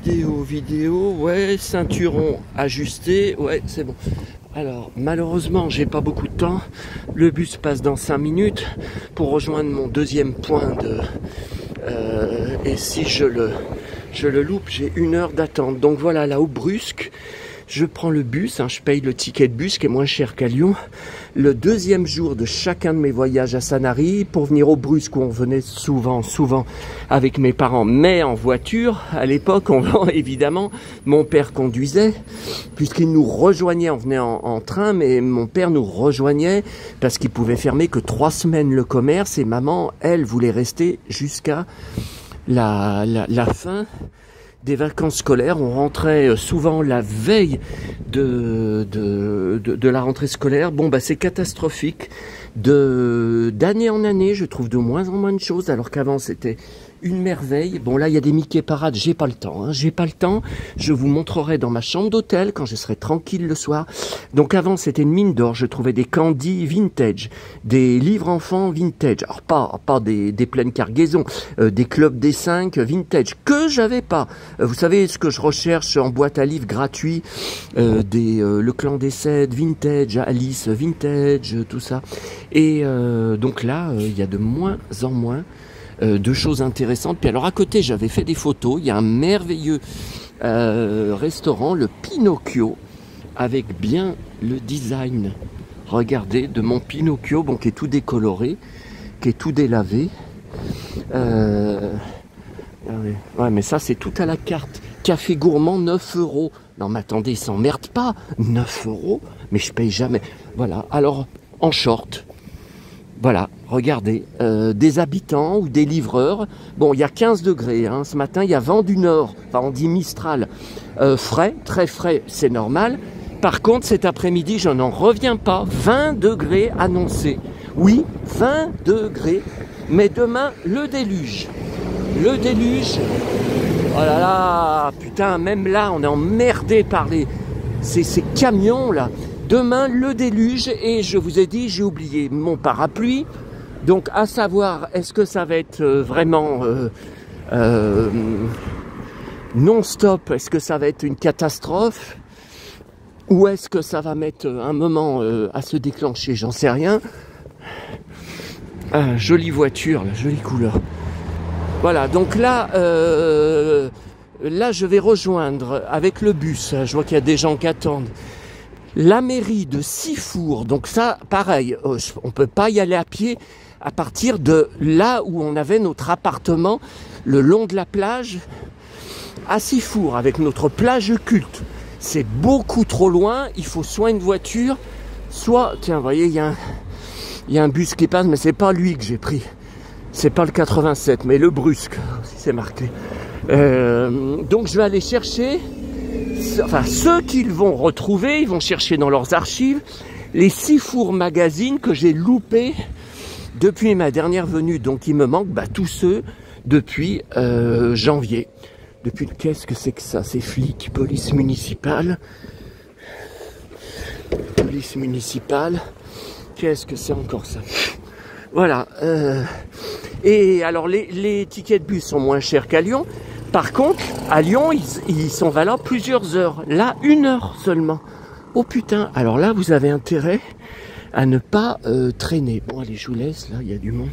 vidéo, ouais, ceinturon ajusté, ouais, c'est bon. Alors, malheureusement, j'ai pas beaucoup de temps. Le bus passe dans 5 minutes pour rejoindre mon deuxième point de... et si je le loupe, j'ai 1 heure d'attente. Donc voilà, là, au Brusque, je prends le bus, hein, je paye le ticket de bus qui est moins cher qu'à Lyon. Le deuxième jour de chacun de mes voyages à Sanary pour venir au Brusque où on venait souvent avec mes parents, mais en voiture. À l'époque, évidemment, mon père conduisait puisqu'il nous rejoignait. On venait en train, mais mon père nous rejoignait parce qu'il pouvait fermer que 3 semaines le commerce et maman, elle, voulait rester jusqu'à la fin des vacances scolaires. On rentrait souvent la veille de la rentrée scolaire. Bon, bah c'est catastrophique. D'année en année, je trouve de moins en moins de choses, alors qu'avant c'était une merveille. Bon, là il y a des Mickey parades, j'ai pas le temps, hein, j'ai pas le temps. Je vous montrerai dans ma chambre d'hôtel quand je serai tranquille le soir. Donc avant c'était une mine d'or, je trouvais des candies vintage, des livres enfants vintage, alors pas des pleines cargaisons, des clubs des 5 vintage que j'avais pas. Vous savez ce que je recherche en boîte à livres gratuit, le clan des 7 vintage, Alice vintage, tout ça. Et donc là il y a de moins en moins de choses intéressantes. Puis alors à côté j'avais fait des photos, il y a un merveilleux restaurant, le Pinocchio, avec bien le design, regardez, de mon Pinocchio, bon, qui est tout décoloré, qui est tout délavé. Ouais, mais ça c'est tout à la carte. Café gourmand 9 €. Non mais attendez, ils s'emmerdent pas, 9 €, mais je paye jamais. Voilà, alors en short, voilà, regardez, des habitants ou des livreurs. Bon, il y a 15 degrés, hein. Ce matin, il y a vent du nord, enfin on dit Mistral, frais, très frais, c'est normal. Par contre, cet après-midi, je n'en reviens pas, 20 degrés annoncés. Oui, 20 degrés, mais demain, le déluge. Le déluge, oh là là, putain, même là, on est emmerdé par ces camions là. Demain, le déluge, et je vous ai dit, j'ai oublié mon parapluie. Donc, à savoir, est-ce que ça va être vraiment non-stop? Est-ce que ça va être une catastrophe? Ou est-ce que ça va mettre un moment à se déclencher? J'en sais rien. Jolie voiture, là, jolie couleur. Voilà, donc là, je vais rejoindre avec le bus. Je vois qu'il y a des gens qui attendent. La mairie de Sifour, donc ça, pareil, on peut pas y aller à pied à partir de là où on avait notre appartement, le long de la plage, à Sifour, avec notre plage culte. C'est beaucoup trop loin, il faut soit une voiture, soit, tiens, vous voyez, il y a un bus qui passe, mais c'est pas lui que j'ai pris. C'est pas le 87, mais le Brusque, si c'est marqué. Donc je vais aller chercher... Enfin, ceux qu'ils vont retrouver, ils vont chercher dans leurs archives les Sifour magazines que j'ai loupés depuis ma dernière venue. Donc il me manque tous ceux depuis janvier. Depuis, qu'est-ce que c'est que ça? C'est flic, police municipale. Police municipale. Qu'est-ce que c'est encore ça? Voilà. Et alors les tickets de bus sont moins chers qu'à Lyon. Par contre, à Lyon, ils sont valables plusieurs heures. Là, 1 heure seulement. Oh putain, alors là, vous avez intérêt à ne pas traîner. Bon, allez, je vous laisse, là, il y a du monde.